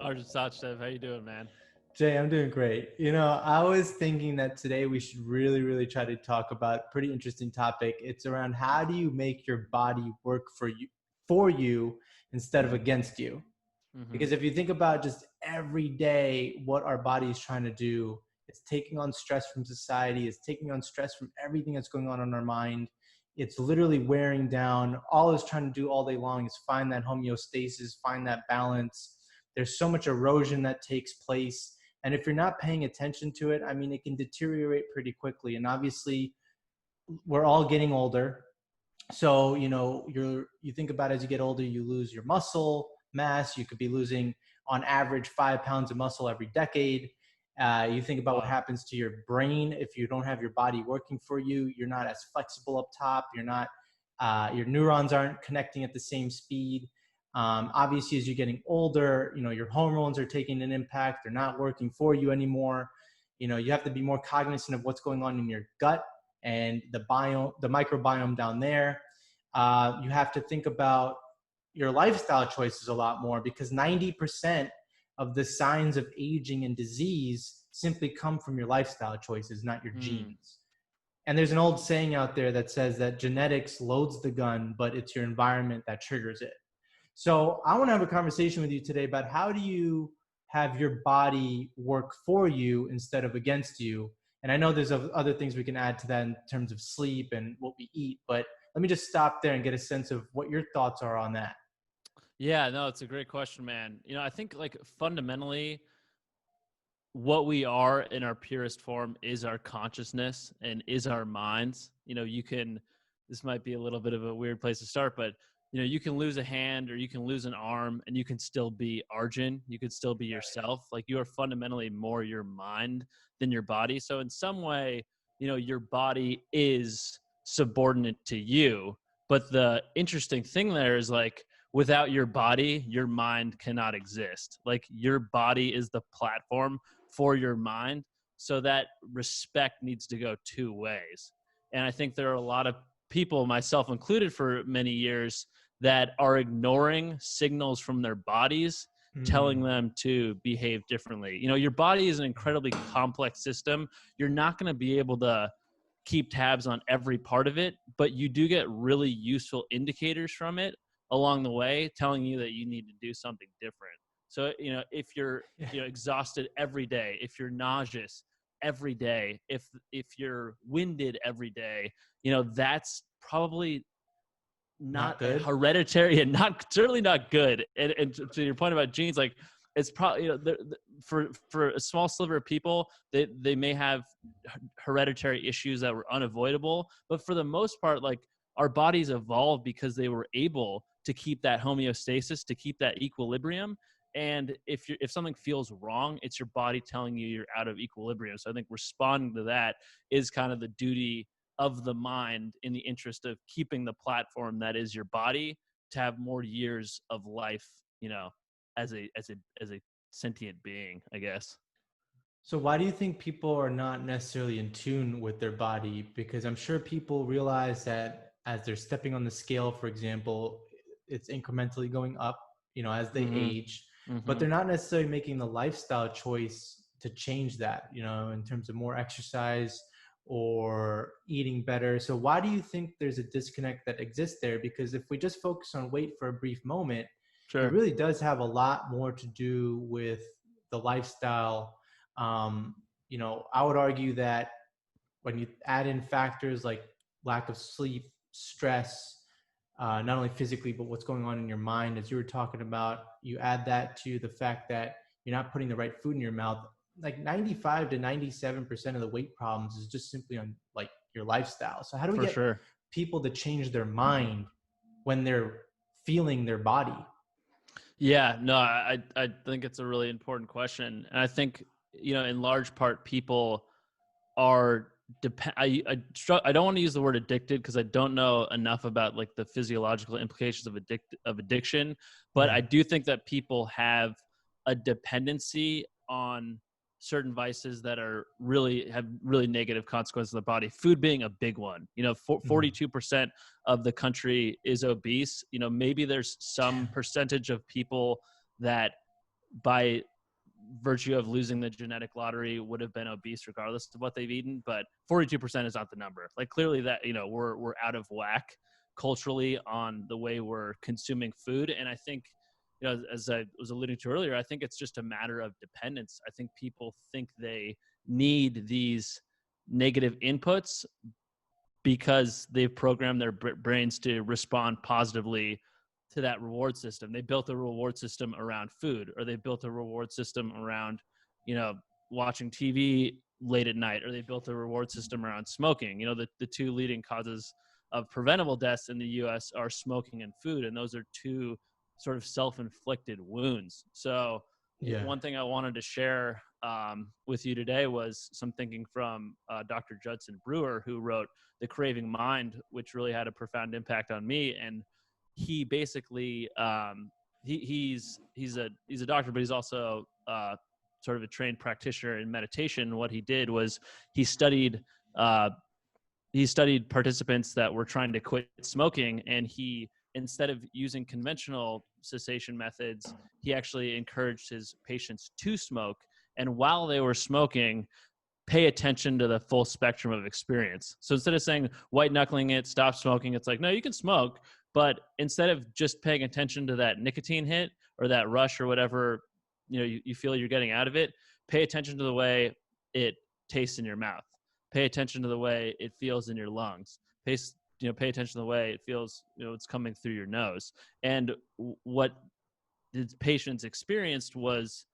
Arjun Sachdev, how you doing, man? Jay, I'm doing great. I was thinking that today we should really try to talk about a pretty interesting topic. It's around how do you make your body work for you instead of against you? Mm-hmm. Because if you think about just every day what our body is trying to do, it's taking on stress from society, it's taking on stress from everything that's going on in our mind. It's literally wearing down. All it's trying to do all day long is find that homeostasis, find that balance. There's so much erosion that takes place. And if you're not paying attention to it, I mean, it can deteriorate pretty quickly. And obviously, we're all getting older. So, you think about as you get older, you lose your muscle mass. You could be losing on average 5 pounds of muscle every decade. You think about what Wow. happens to your brain if you don't have your body working for you. You're not as flexible up top. Your neurons aren't connecting at the same speed. Obviously, as you're getting older, your hormones are taking an impact. They're not working for you anymore. You have to be more cognizant of what's going on in your gut and the microbiome down there. You have to think about your lifestyle choices a lot more, because 90% of the signs of aging and disease simply come from your lifestyle choices, not your Mm. genes. And there's an old saying out there that says that genetics loads the gun, but it's your environment that triggers it. So I want to have a conversation with you today about how do you have your body work for you instead of against you. And I know there's other things we can add to that in terms of sleep and what we eat, but let me just stop there and get a sense of what your thoughts are on that. Yeah, no, it's a great question, man. I think like fundamentally, what we are in our purest form is our consciousness and is our minds. This might be a little bit of a weird place to start, but you can lose a hand or you can lose an arm and you can still be Arjun. You could still be yourself. Like, you are fundamentally more your mind than your body. So in some way, your body is subordinate to you. But the interesting thing there is, like, without your body, your mind cannot exist. Like, your body is the platform for your mind. So that respect needs to go two ways. And I think there are a lot of people, myself included for many years, that are ignoring signals from their bodies telling Mm. them to behave differently. Your body is an incredibly complex system. You're not going to be able to keep tabs on every part of it, but you do get really useful indicators from it along the way telling you that you need to do something different. So, if you're exhausted every day, if you're nauseous every day, if you're winded every day, that's probably not Not good. hereditary and not certainly not good. And to your point about genes, like, it's probably, for a small sliver of people, they may have hereditary issues that were unavoidable, but for the most part, like, our bodies evolved because they were able to keep that homeostasis, to keep that equilibrium. And if something feels wrong, it's your body telling you you're out of equilibrium. So I think responding to that is kind of the duty of the mind, in the interest of keeping the platform that is your body to have more years of life, as a sentient being, I guess. So why do you think people are not necessarily in tune with their body? Because I'm sure people realize that as they're stepping on the scale, for example, it's incrementally going up, as they Mm-hmm. age, but Mm-hmm. they're not necessarily making the lifestyle choice to change that, in terms of more exercise or eating better. So why do you think there's a disconnect that exists there? Because if we just focus on weight for a brief moment, it Sure. really does have a lot more to do with the lifestyle. um, I would argue that when you add in factors like lack of sleep, stress, not only physically, but what's going on in your mind, as you were talking about, you add that to the fact that you're not putting the right food in your mouth. Like 95 to 97% of the weight problems is just simply on like your lifestyle. So how do we For get sure. people to change their mind when they're feeling their body? Yeah, no, I think it's a really important question. And I think, in large part, people are I don't want to use the word addicted because I don't know enough about, like, the physiological implications of addiction, but Yeah. I do think that people have a dependency on certain vices that have really negative consequences in the body, food being a big one. 42% of the country is obese. Maybe there's some percentage of people that by virtue of losing the genetic lottery would have been obese regardless of what they've eaten, but 42% is not the number. Like clearly that, we're out of whack culturally on the way we're consuming food. And I think, as I was alluding to earlier, I think it's just a matter of dependence. I think people think they need these negative inputs because they've programmed their brains to respond positively to that reward system. They built a reward system around food, or they built a reward system around, watching TV late at night, or they built a reward system around smoking. The two leading causes of preventable deaths in the US are smoking and food. And those are two sort of self-inflicted wounds. So Yeah. one thing I wanted to share with you today was some thinking from Dr. Judson Brewer, who wrote The Craving Mind, which really had a profound impact on me. And he basically he's a doctor, but he's also sort of a trained practitioner in meditation. What he did was he studied participants that were trying to quit smoking, and he, instead of using conventional cessation methods, he actually encouraged his patients to smoke. And while they were smoking, pay attention to the full spectrum of experience. So instead of saying white knuckling it, stop smoking, it's like, no, you can smoke. But instead of just paying attention to that nicotine hit or that rush or whatever, you feel you're getting out of it, pay attention to the way it tastes in your mouth. Pay attention to the way it feels in your lungs. Pay attention to the way it feels, it's coming through your nose. And what the patients experienced was,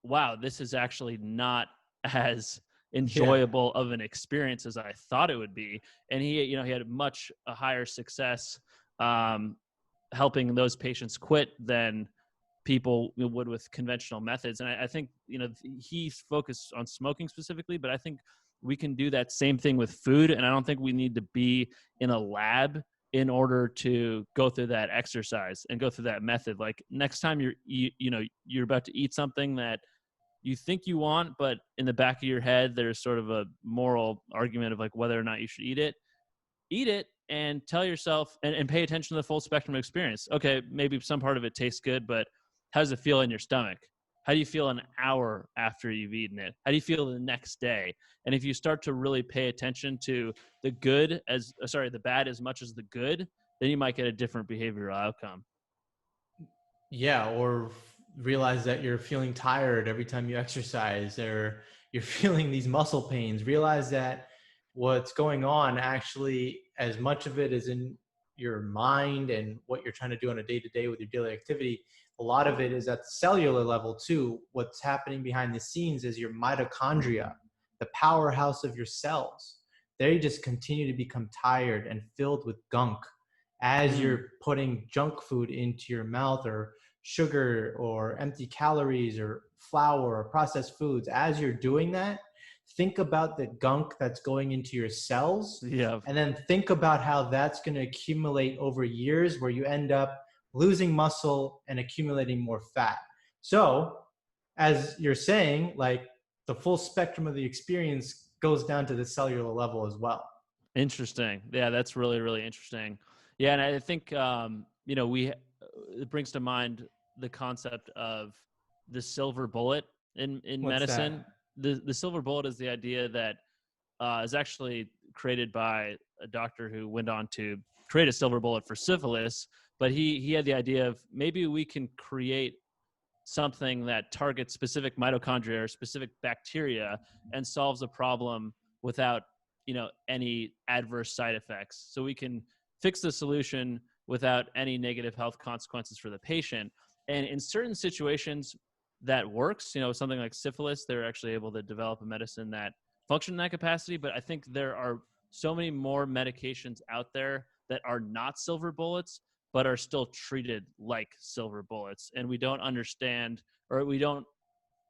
wow, this is actually not as enjoyable of an experience as I thought it would be. And he had a higher success helping those patients quit than people would with conventional methods. And I think, he's focused on smoking specifically, but I think we can do that same thing with food. And I don't think we need to be in a lab in order to go through that exercise and go through that method. Like next time you're about to eat something that you think you want, but in the back of your head, there's sort of a moral argument of like whether or not you should eat it and tell yourself and pay attention to the full spectrum experience. Okay, maybe some part of it tastes good, but how does it feel in your stomach? How do you feel an hour after you've eaten it? How do you feel the next day? And if you start to really pay attention to the bad as much as the good, then you might get a different behavioral outcome. Yeah, or realize that you're feeling tired every time you exercise, or you're feeling these muscle pains. Realize that what's going on actually, as much of it is in your mind and what you're trying to do on a day-to-day with your daily activity, a lot of it is at the cellular level too. What's happening behind the scenes is your mitochondria, the powerhouse of your cells. They just continue to become tired and filled with gunk as you're putting junk food into your mouth, or sugar or empty calories or flour or processed foods. As you're doing that, think about the gunk that's going into your cells. Yeah. And then think about how that's going to accumulate over years, where you end up losing muscle and accumulating more fat. So as you're saying, like the full spectrum of the experience goes down to the cellular level as well. Interesting. Yeah, that's really, really interesting. Yeah, and I think it brings to mind the concept of the silver bullet in What's medicine. The silver bullet is the idea that is actually created by a doctor who went on to create a silver bullet for syphilis. But he had the idea of maybe we can create something that targets specific mitochondria or specific bacteria and solves a problem without any adverse side effects. So we can fix the solution without any negative health consequences for the patient. And in certain situations that works, something like syphilis, they're actually able to develop a medicine that function in that capacity. But I think there are so many more medications out there that are not silver bullets, but are still treated like silver bullets. And we don't understand, or we don't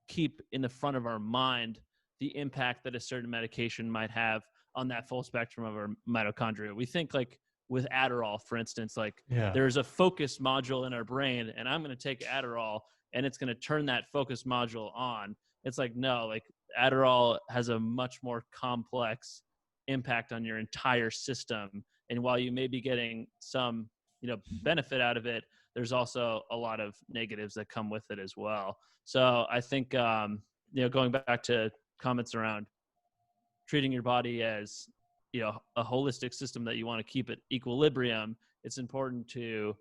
keep in the front of our mind the impact that a certain medication might have on that full spectrum of our mitochondria. We think like with Adderall, for instance, there's a focus module in our brain, and I'm going to take Adderall and it's going to turn that focus module on. It's like, no, like Adderall has a much more complex impact on your entire system. And while you may be getting some benefit out of it, there's also a lot of negatives that come with it as well. So I think going back to comments around treating your body as a holistic system that you want to keep at equilibrium, it's important to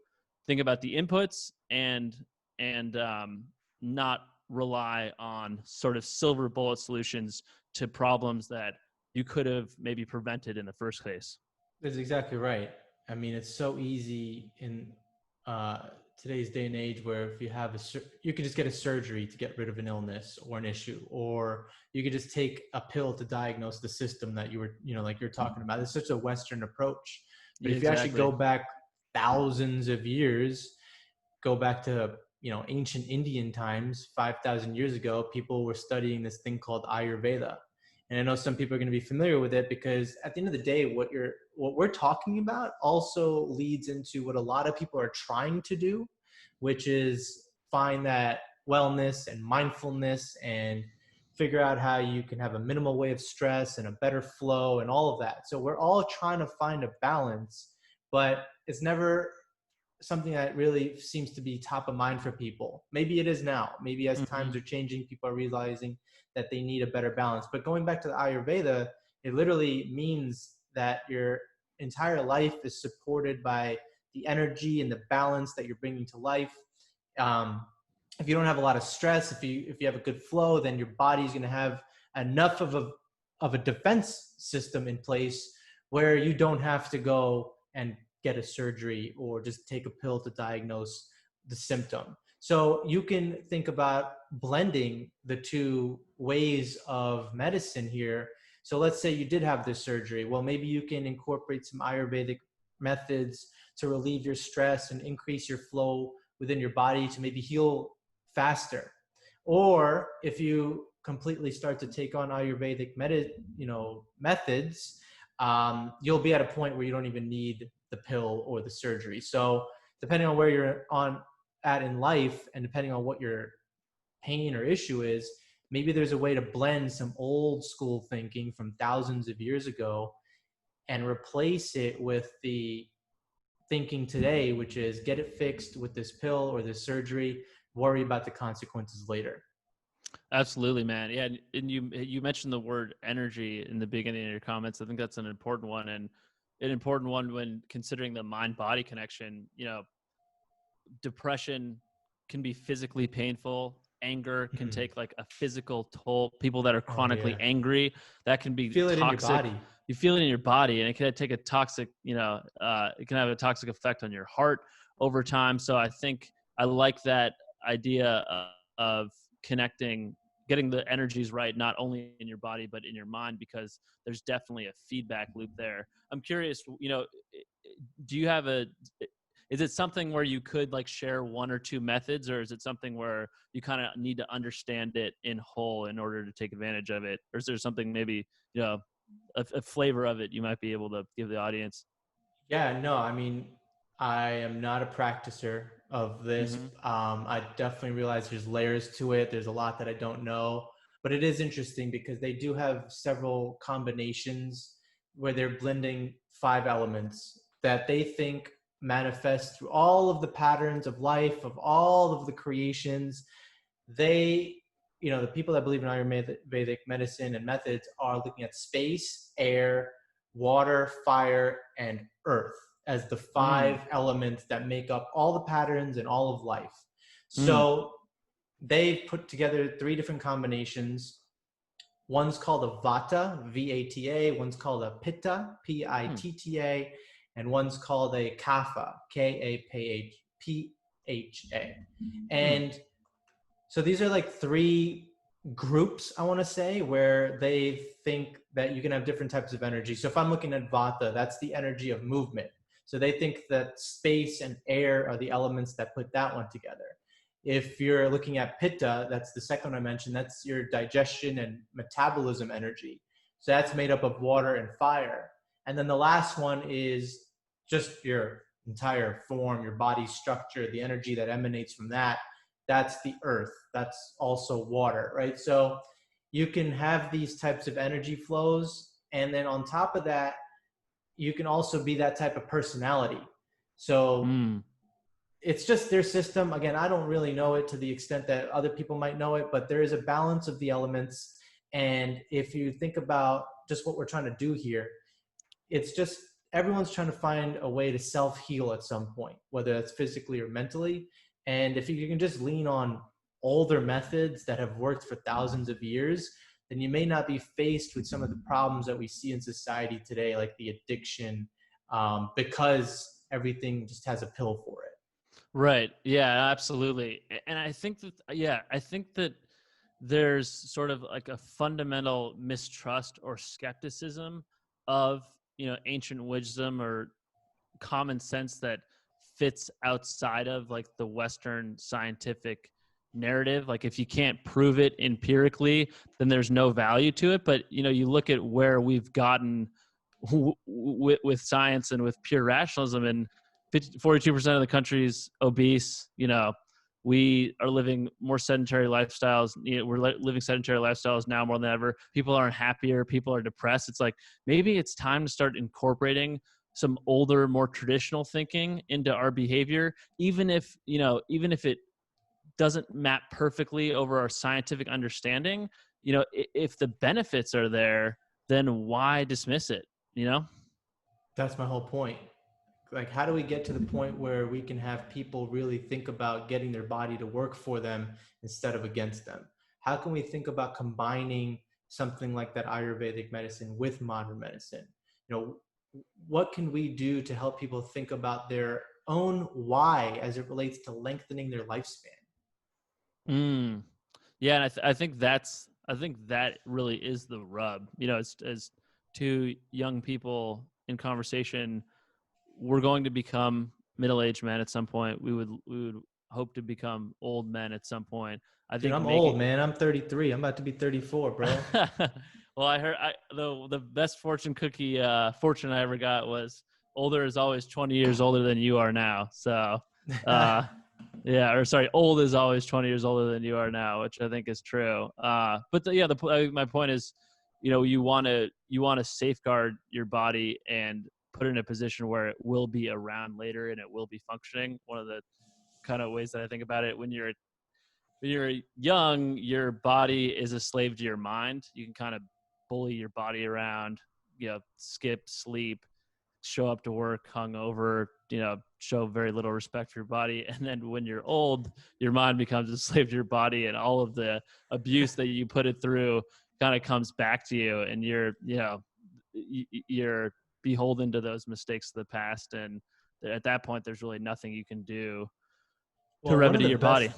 think about the inputs and not rely on sort of silver bullet solutions to problems that you could have maybe prevented in the first place. That's exactly right. I mean, it's so easy in uh, today's day and age where if you have you could just get a surgery to get rid of an illness or an issue, or you could just take a pill to diagnose the system that you were, like you're talking about. It's such a Western approach. But if you actually go back thousands of years, go back to, ancient Indian times, 5,000 years ago, people were studying this thing called Ayurveda. And I know some people are going to be familiar with it because at the end of the day, what we're talking about also leads into what a lot of people are trying to do, which is find that wellness and mindfulness and figure out how you can have a minimal way of stress and a better flow and all of that. So we're all trying to find a balance, but it's never something that really seems to be top of mind for people. Maybe it is now. Maybe as times are changing, people are realizing that they need a better balance. But going back to the Ayurveda, it literally means that your entire life is supported by the energy and the balance that you're bringing to life. If you don't have a lot of stress, if you have a good flow, then your body's going to have enough of a defense system in place where you don't have to go and get a surgery or just take a pill to diagnose the symptom. So you can think about blending the two ways of medicine here. So let's say you did have this surgery. Well, maybe you can incorporate some Ayurvedic methods to relieve your stress and increase your flow within your body to maybe heal faster. Or if you completely start to take on Ayurvedic methods, you'll be at a point where you don't even need the pill or the surgery. So depending on where you're at in life and depending on what your pain or issue is, maybe there's a way to blend some old school thinking from thousands of years ago and replace it with the thinking today, which is get it fixed with this pill or this surgery, worry about the consequences later. Absolutely, man. Yeah, and you mentioned the word energy in the beginning of your comments. I think that's an important one, and an important one when considering the mind-body connection. Depression can be physically painful. Anger can take like a physical toll. People that are chronically angry, that can be feel it toxic. In your body. You feel it in your body, and it can take a toxic, it can have a toxic effect on your heart over time. So I think I like that idea of connecting, getting the energies right, not only in your body, but in your mind, because there's definitely a feedback loop there. I'm curious, do you have is it something where you could like share one or two methods, or is it something where you kind of need to understand it in whole in order to take advantage of it? Or is there something maybe, a flavor of it you might be able to give the audience? Yeah, no, I mean, I am not a practicer of this. I definitely realize there's layers to it. There's a lot that I don't know, but it is interesting because they do have several combinations where they're blending 5 elements that they think manifest through all of the patterns of life, of all of the creations. They, the people that believe in Ayurvedic medicine and methods are looking at space, air, water, fire, and earth as the 5 elements that make up all the patterns and all of life. So they've put together 3 different combinations. One's called a Vata, V-A-T-A. One's called a Pitta, P-I-T-T-A. And one's called a Kapha, K-A-P-H-A. And so these are like 3 groups, I want to say, where they think that you can have different types of energy. So if I'm looking at Vata, that's the energy of movement. So they think that space and air are the elements that put that one together. If you're looking at Pitta, that's the second one I mentioned, that's your digestion and metabolism energy. So that's made up of water and fire. And then the last one is just your entire form, your body structure, the energy that emanates from that. That's the earth. That's also water, right? So you can have these types of energy flows. And then on top of that, you can also be that type of personality. So Mm. it's just their system. Again, I don't really know it to the extent that other people might know it, but there is a balance of the elements. And if you think about just what we're trying to do here, it's just everyone's trying to find a way to self-heal at some point, whether that's physically or mentally. And if you can just lean on older methods that have worked for thousands of years, then you may not be faced with some of the problems that we see in society today, like the addiction, because everything just has a pill for it. Right. Yeah, absolutely. And I think that, yeah, I think that there's sort of like a fundamental mistrust or skepticism of, ancient wisdom or common sense that fits outside of like the Western scientific narrative. Like if you can't prove it empirically, then there's no value to it. But, you look at where we've gotten with science and with pure rationalism, and 42% of the country's obese. We are living more sedentary lifestyles. We're living sedentary lifestyles now more than ever. People aren't happier. People are depressed. It's like maybe it's time to start incorporating some older, more traditional thinking into our behavior, even if it doesn't map perfectly over our scientific understanding. If the benefits are there, then why dismiss it? That's my whole point. Like, how do we get to the point where we can have people really think about getting their body to work for them instead of against them? How can we think about combining something like that Ayurvedic medicine with modern medicine? You know, what can we do to help people think about their own why as it relates to lengthening their lifespan? Mm. Yeah, and I think that really is the rub. As two young people in conversation, we're going to become middle-aged men at some point. We would hope to become old men at some point. I Dude, think I'm making old, man. I'm 33. I'm about to be 34, bro. well, I heard the best fortune cookie fortune I ever got was older is always 20 years older than you are now. So, uh, yeah, or sorry, old is always 20 years older than you are now, which I think is true. But my point is, you want to safeguard your body and put it in a position where it will be around later and it will be functioning. One of the kind of ways that I think about it, when you're young, your body is a slave to your mind. You can kind of bully your body around, skip sleep, show up to work hungover, show very little respect for your body. And then when you're old, your mind becomes a slave to your body, and all of the abuse that you put it through kind of comes back to you, and you're beholden to those mistakes of the past. And at that point, there's really nothing you can do to Well, remedy your body.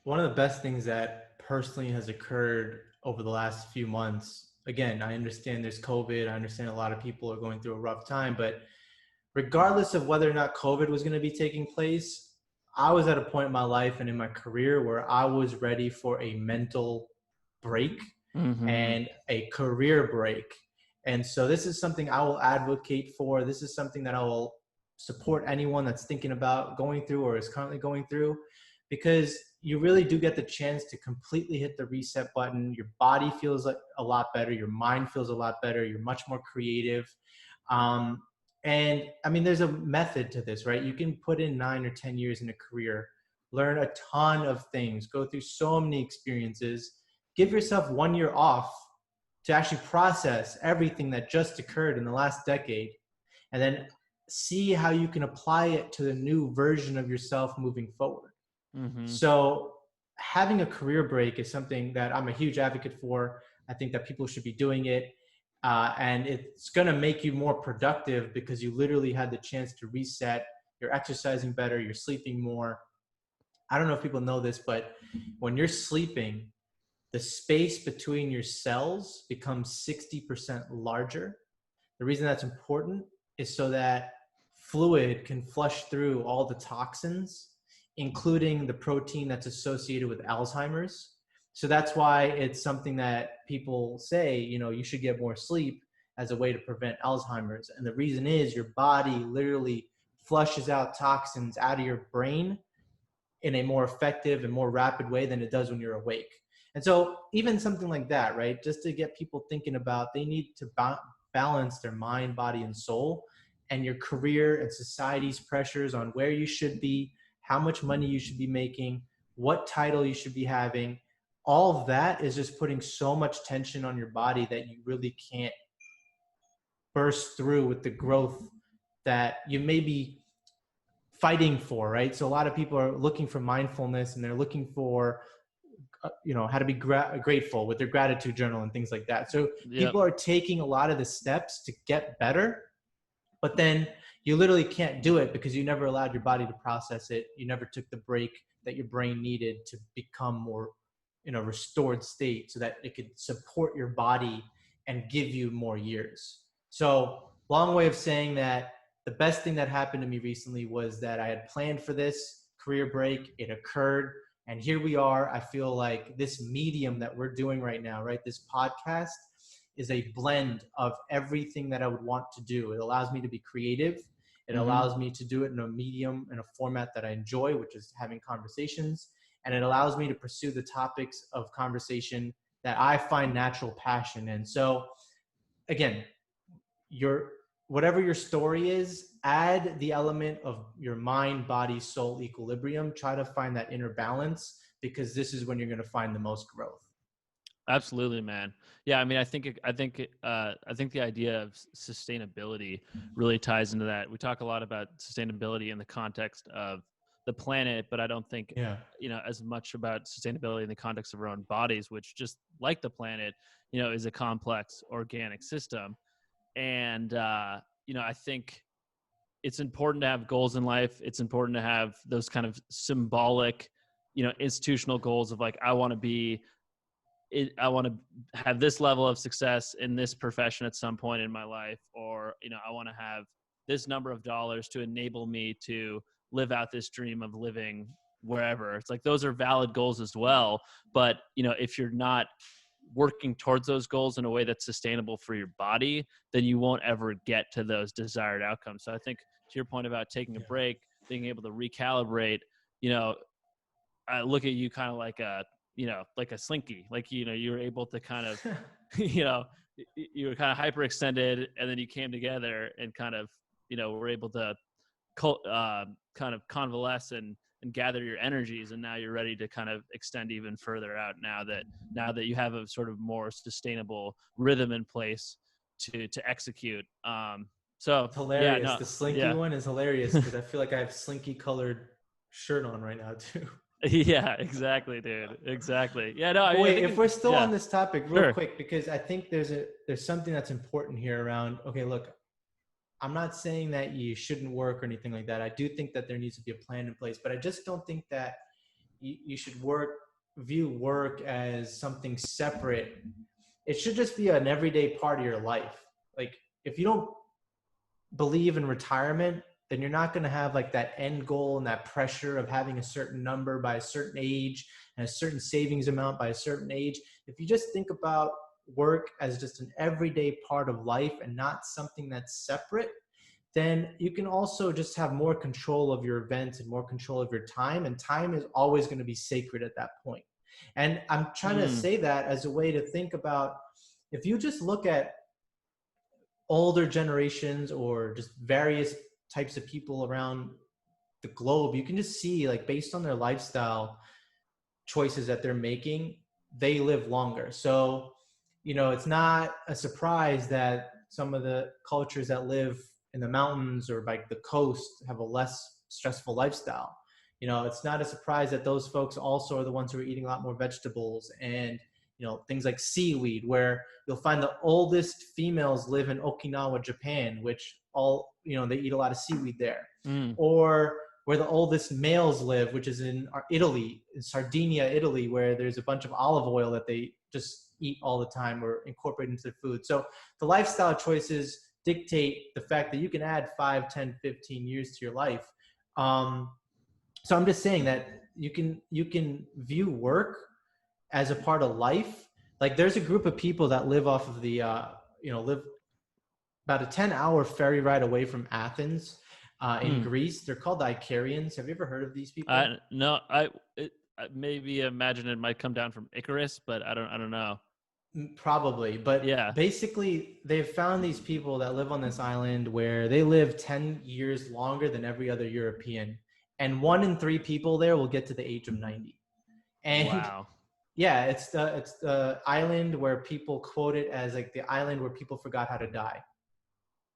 one of the best things that personally has occurred over the last few months, again, I understand there's COVID. I understand a lot of people are going through a rough time, but regardless of whether or not COVID was going to be taking place, I was at a point in my life and in my career where I was ready for a mental break Mm-hmm. and a career break. And so this is something I will advocate for. This is something that I will support anyone that's thinking about going through or is currently going through, because you really do get the chance to completely hit the reset button. Your body feels like a lot better. Your mind feels a lot better. You're much more creative. Um, and I mean, there's a method to this, right? You can put in 9 or 10 years in a career, learn a ton of things, go through so many experiences, give yourself 1 year off to actually process everything that just occurred in the last decade, and then see how you can apply it to the new version of yourself moving forward. Mm-hmm. So having a career break is something that I'm a huge advocate for. I think that people should be doing it. And it's going to make you more productive because you literally had the chance to reset. You're exercising better. You're sleeping more. I don't know if people know this, but when you're sleeping, the space between your cells becomes 60% larger. The reason that's important is so that fluid can flush through all the toxins, including the protein that's associated with Alzheimer's. So that's why it's something that people say, you should get more sleep as a way to prevent Alzheimer's. And the reason is your body literally flushes out toxins out of your brain in a more effective and more rapid way than it does when you're awake. And so even something like that, right? Just to get people thinking about, they need to balance their mind, body, and soul. and your career and society's pressures on where you should be, how much money you should be making, what title you should be having, all of that is just putting so much tension on your body that you really can't burst through with the growth that you may be fighting for, right? So a lot of people are looking for mindfulness, and they're looking for how to be grateful with their gratitude journal and things like that. So Yep. people are taking a lot of the steps to get better, but then you literally can't do it because you never allowed your body to process it. You never took the break that your brain needed to become more in a restored state so that it could support your body and give you more years. So long way of saying that the best thing that happened to me recently was that I had planned for this career break. It occurred. And here we are. I feel like this medium that we're doing right now, right? This podcast is a blend of everything that I would want to do. It allows me to be creative. It allows me to do it in a medium, in a format that I enjoy, which is having conversations. And it allows me to pursue the topics of conversation that I find natural passion in. So again, whatever your story is, add the element of your mind, body, soul equilibrium. Try to find that inner balance, because this is when you're going to find the most growth. Absolutely, man. Yeah, I mean, I think the idea of sustainability really ties into that. We talk a lot about sustainability in the context of the planet, but I don't think as much about sustainability in the context of our own bodies, which, just like the planet, is a complex organic system. And I think it's important to have goals in life. It's important to have those kind of symbolic, institutional goals of like, I want to have this level of success in this profession at some point in my life, or I want to have this number of dollars to enable me to live out this dream of living wherever. It's like, those are valid goals as well, but if you're not working towards those goals in a way that's sustainable for your body, then you won't ever get to those desired outcomes. So I think, to your point about taking a break, being able to recalibrate, I look at you kind of like a slinky, like, you were able to kind of, you were kind of hyperextended, and then you came together and kind of, were able to kind of convalesce and gather your energies. And now you're ready to kind of extend even further out now that you have a sort of more sustainable rhythm in place to execute. So It's hilarious. Yeah, The slinky one is hilarious because I feel like I have slinky colored shirt on right now too. Yeah, exactly, dude. Exactly. Yeah, no. Wait, if we're still on this topic, real Sure. quick, because I think there's something that's important here around. Okay, look, I'm not saying that you shouldn't work or anything like that. I do think that there needs to be a plan in place, but I just don't think that you should view work as something separate. It should just be an everyday part of your life. Like, if you don't believe in retirement, then you're not going to have like that end goal and that pressure of having a certain number by a certain age and a certain savings amount by a certain age. If you just think about work as just an everyday part of life and not something that's separate, then you can also just have more control of your events and more control of your time. And time is always going to be sacred at that point. And I'm trying to say that as a way to think about, if you just look at older generations or just various types of people around the globe, you can just see, like, based on their lifestyle choices that they're making, they live longer. So, it's not a surprise that some of the cultures that live in the mountains or like the coast have a less stressful lifestyle. It's not a surprise that those folks also are the ones who are eating a lot more vegetables and things like seaweed, where you'll find the oldest females live in Okinawa, Japan, which they eat a lot of seaweed there. Or where the oldest males live, which is in Italy, in Sardinia, Italy, where there's a bunch of olive oil that they just eat all the time or incorporate into their food. So the lifestyle choices dictate the fact that you can add 5, 10, 15 years to your life. So I'm just saying that you can view work as a part of life. Like, there's a group of people that live off of live about a 10-hour ferry ride away from Athens in Greece. They're called the Icarians. Have you ever heard of these people? No, I maybe imagine it might come down from Icarus, but I don't know. Probably, but Yeah. basically they've found these people that live on this island where they live 10 years longer than every other European. And 1 in 3 people there will get to the age of 90. And Wow. yeah, it's the island where people quote it as like the island where people forgot how to die,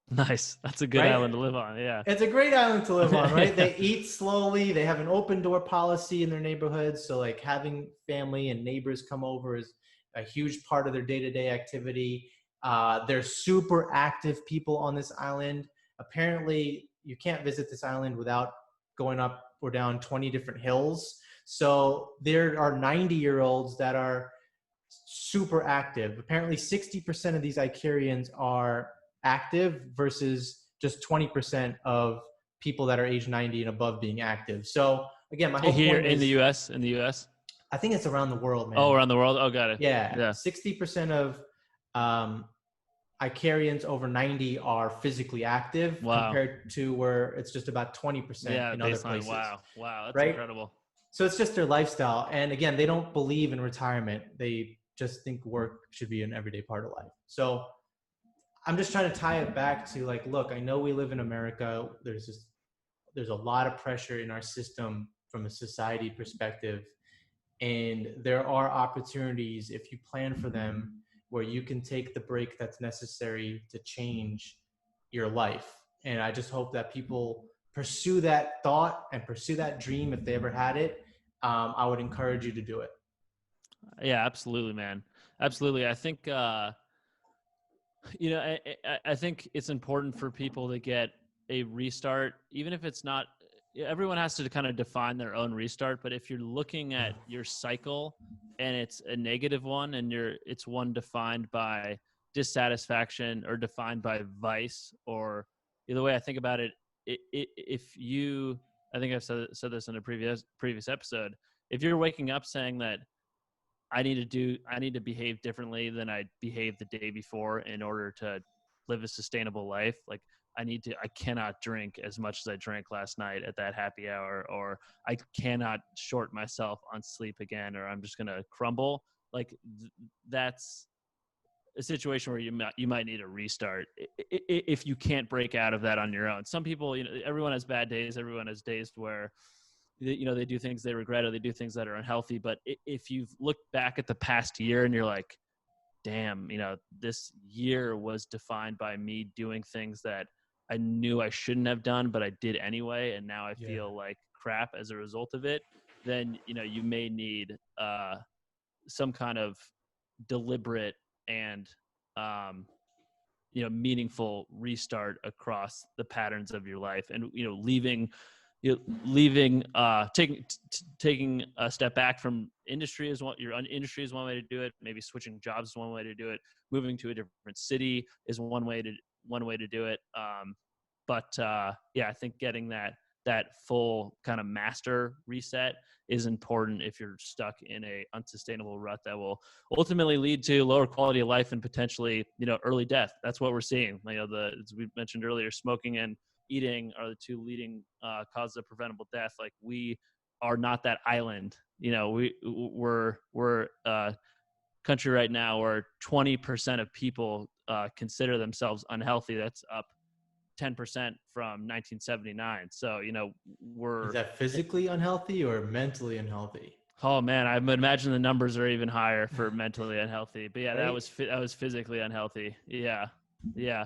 Nice. That's a good right? island to live on. Yeah. It's a great island to live on, right? Yeah. They eat slowly. They have an open door policy in their neighborhoods. So, like, having family and neighbors come over is a huge part of their day to day activity. They're super active people on this island. Apparently, you can't visit this island without going up or down 20 different hills. So, there are 90-year-olds that are super active. Apparently, 60% of these Icarians are active versus just 20% of people that are age 90 and above being active. So again, my whole Here point in the is U.S. In the U.S. I think it's around the world, Oh, man. around the world. Oh, got it. Yeah, Yeah. 60% of um, Icarians over 90 are physically active Wow. compared to where it's just about 20% Yeah. in other Baseline. places, Wow. Wow. That's right? incredible. So it's just their lifestyle. And again, they don't believe in retirement. They just think work should be an everyday part of life. So I'm just trying to tie it back to like, look, I know we live in America. There's a lot of pressure in our system from a society perspective. And there are opportunities if you plan for them where you can take the break that's necessary to change your life. And I just hope that people pursue that thought and pursue that dream if they ever had it. I would encourage you to do it. Yeah. Absolutely, man. Absolutely. I think. I think it's important for people to get a restart, even if it's not. Everyone has to kind of define their own restart, but if you're looking at your cycle and it's a negative one, and it's one defined by dissatisfaction or defined by vice, or the way I think about it, if you, I think I've said this in a previous episode, if you're waking up saying that I need to behave differently than I behaved the day before in order to live a sustainable life. Like I cannot drink as much as I drank last night at that happy hour, or I cannot short myself on sleep again, or I'm just going to crumble. Like that's a situation where you might need a restart if you can't break out of that on your own. Some people, everyone has bad days. Everyone has days where they do things they regret, or they do things that are unhealthy. But if you've looked back at the past year and you're like, damn, this year was defined by me doing things that I knew I shouldn't have done, but I did anyway, and now I Yeah. feel like crap as a result of it, then you may need some kind of deliberate and um, meaningful restart across the patterns of your life, and leaving taking a step back from industry is industry is one way to do it. Maybe switching jobs is one way to do it. Moving to a different city is one way to do it. Yeah, I think getting that full kind of master reset is important if you're stuck in a unsustainable rut that will ultimately lead to lower quality of life and potentially early death. That's what we're seeing. As we mentioned earlier, smoking and eating are the two leading causes of preventable death. Like, we are not that island. We're country right now where 20% of people consider themselves unhealthy. That's up 10% from 1979. So Is we're that physically unhealthy or mentally unhealthy? oh man, I would imagine the numbers are even higher for mentally unhealthy. But yeah, Right? that was physically unhealthy. Yeah, yeah,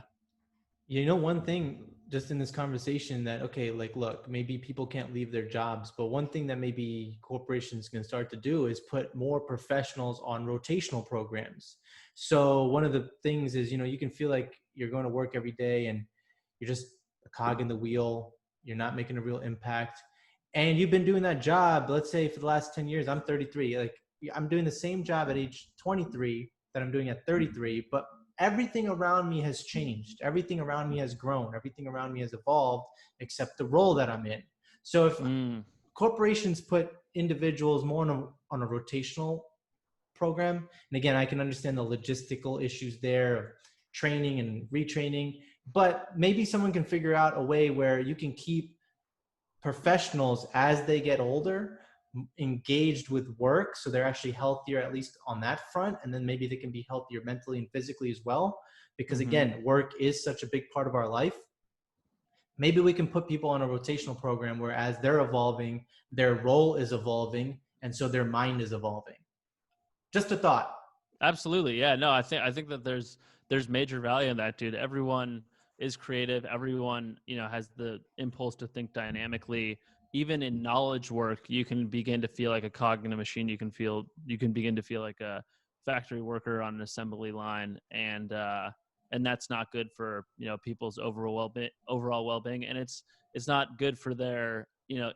One thing just in this conversation that, okay, like, look, maybe people can't leave their jobs, but one thing that maybe corporations can start to do is put more professionals on rotational programs. So one of the things is, you can feel like you're going to work every day and you're just a cog in the wheel. You're not making a real impact. And you've been doing that job, let's say for the last 10 years. I'm 33. Like, I'm doing the same job at age 23 that I'm doing at 33, but everything around me has changed. Everything around me has grown. Everything around me has evolved, except the role that I'm in. So if corporations put individuals more on a rotational program, and again, I can understand the logistical issues there of training and retraining, but maybe someone can figure out a way where you can keep professionals as they get older, engaged with work, so they're actually healthier, at least on that front, and then maybe they can be healthier mentally and physically as well, because Mm-hmm. again, work is such a big part of our life. Maybe we can put people on a rotational program where as they're evolving, their role is evolving, and so their mind is evolving. Just a thought. Absolutely. Yeah. No, I think that there's major value in that, dude. Everyone is creative. Everyone, has the impulse to think dynamically. Even in knowledge work, you can begin to feel like a cog in a machine. You can begin to feel like a factory worker on an assembly line, and that's not good for, people's overall well-being, and it's not good for their,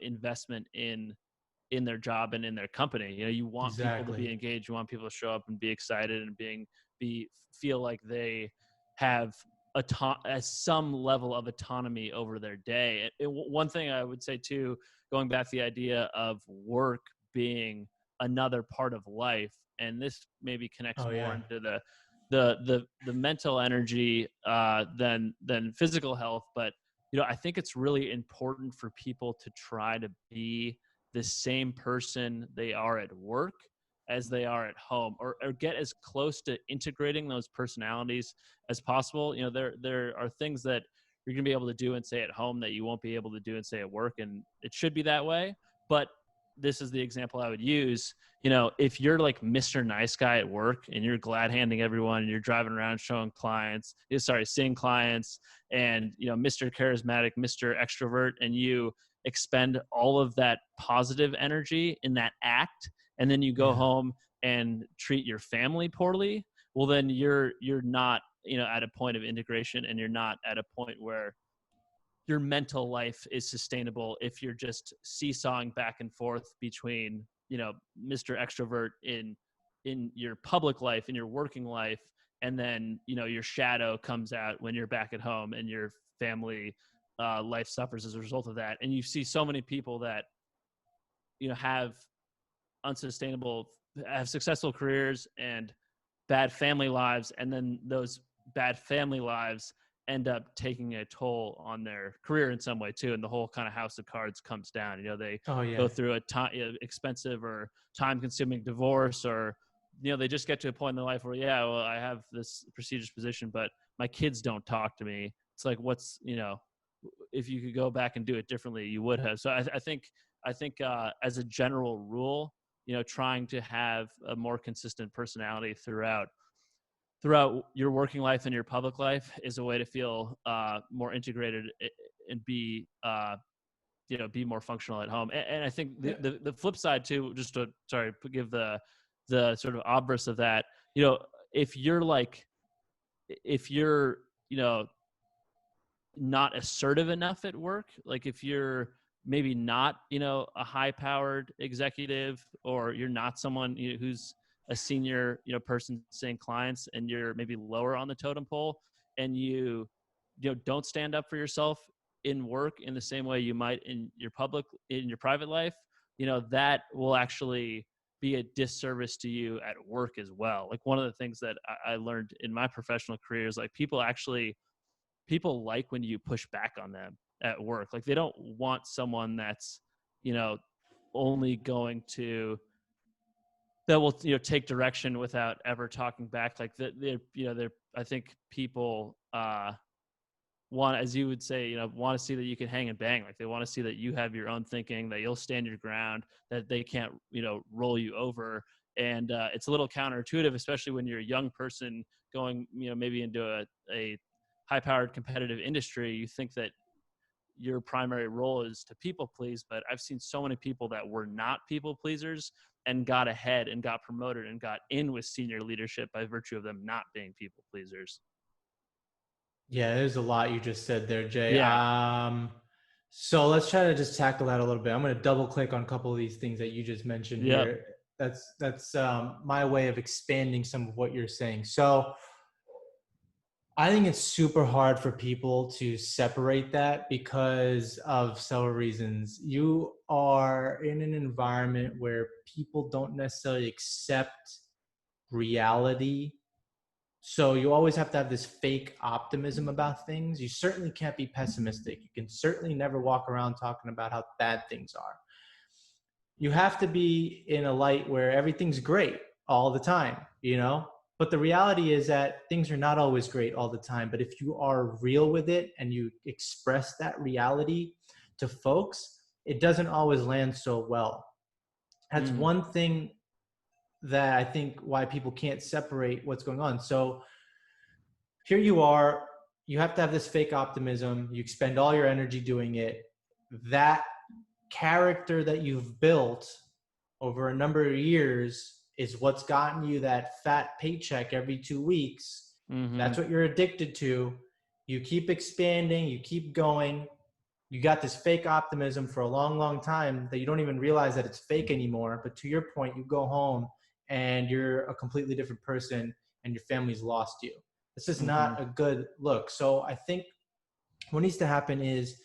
investment in their job and in their company. You want people to Exactly. be engaged. You want people to show up and be excited and feel like they have some level of autonomy over their day. One thing I would say too, going back to the idea of work being another part of life, and this maybe connects Oh more yeah. into the mental energy than physical health. But I think it's really important for people to try to be the same person they are at work as they are at home, or get as close to integrating those personalities as possible. There are things that you're going to be able to do and say at home that you won't be able to do and say at work, and it should be that way. But this is the example I would use. If you're like Mr. Nice Guy at work and you're glad handing everyone and you're driving around seeing clients, and Mr. Charismatic, Mr. Extrovert, and you expend all of that positive energy in that act, and then you go Yeah. home and treat your family poorly, well then you're not at a point of integration, and you're not at a point where your mental life is sustainable if you're just seesawing back and forth between Mr. Extrovert in your public life, in your working life, and then your shadow comes out when you're back at home and your family life suffers as a result of that. And you see so many people that have unsustainable have successful careers and bad family lives, and then those bad family lives end up taking a toll on their career in some way too, and the whole kind of house of cards comes down. They Oh yeah. go through a expensive or time consuming divorce, or they just get to a point in their life where, yeah, well, I have this prestigious position, but my kids don't talk to me. It's like, if you could go back and do it differently, you would have. So I think as a general rule, trying to have a more consistent personality throughout your working life and your public life is a way to feel more integrated and be more functional at home. And I think Yeah. the flip side too, just to give the sort of obverse of that, if you're like if you're not assertive enough at work, like if you're maybe not a high powered executive, or you're not someone who's a senior person seeing clients, and you're maybe lower on the totem pole, and you don't stand up for yourself in work in the same way you might in your private life, that will actually be a disservice to you at work as well. Like, one of the things that I learned in my professional career is, like, people like when you push back on them at work. Like, they don't want someone that's, only going to that will take direction without ever talking back. Like, they're I think people want, as you would say, want to see that you can hang and bang. Like, they want to see that you have your own thinking, that you'll stand your ground, that they can't roll you over. And it's a little counterintuitive, especially when you're a young person going maybe into a high powered competitive industry. You think that your primary role is to people please, but I've seen so many people that were not people pleasers and got ahead and got promoted and got in with senior leadership by virtue of them not being people pleasers. Yeah, there's a lot you just said there, Jay. Yeah. So let's try to just tackle that a little bit. I'm going to double click on a couple of these things that you just mentioned Yep. here. That's my way of expanding some of what you're saying. So I think it's super hard for people to separate that because of several reasons. You are in an environment where people don't necessarily accept reality, so you always have to have this fake optimism about things. You certainly can't be pessimistic. You can certainly never walk around talking about how bad things are. you have to be in a light where everything's great all the time, you know? But the reality is that things are not always great all the time. But if you are real with it and you express that reality to folks, it doesn't always land so well. That's Mm, one thing that I think why people can't separate what's going on. So here you are, you have to have this fake optimism, you expend all your energy doing it. That character that you've built over a number of years is what's gotten you that fat paycheck every 2 weeks. mm-hmm. That's what you're addicted to. You keep expanding, you keep going. You got this fake optimism for a long, long time that you don't even realize that it's fake anymore. But to your point, you go home and you're a completely different person and your family's lost you. This is Mm-hmm. not a good look. So I think what needs to happen is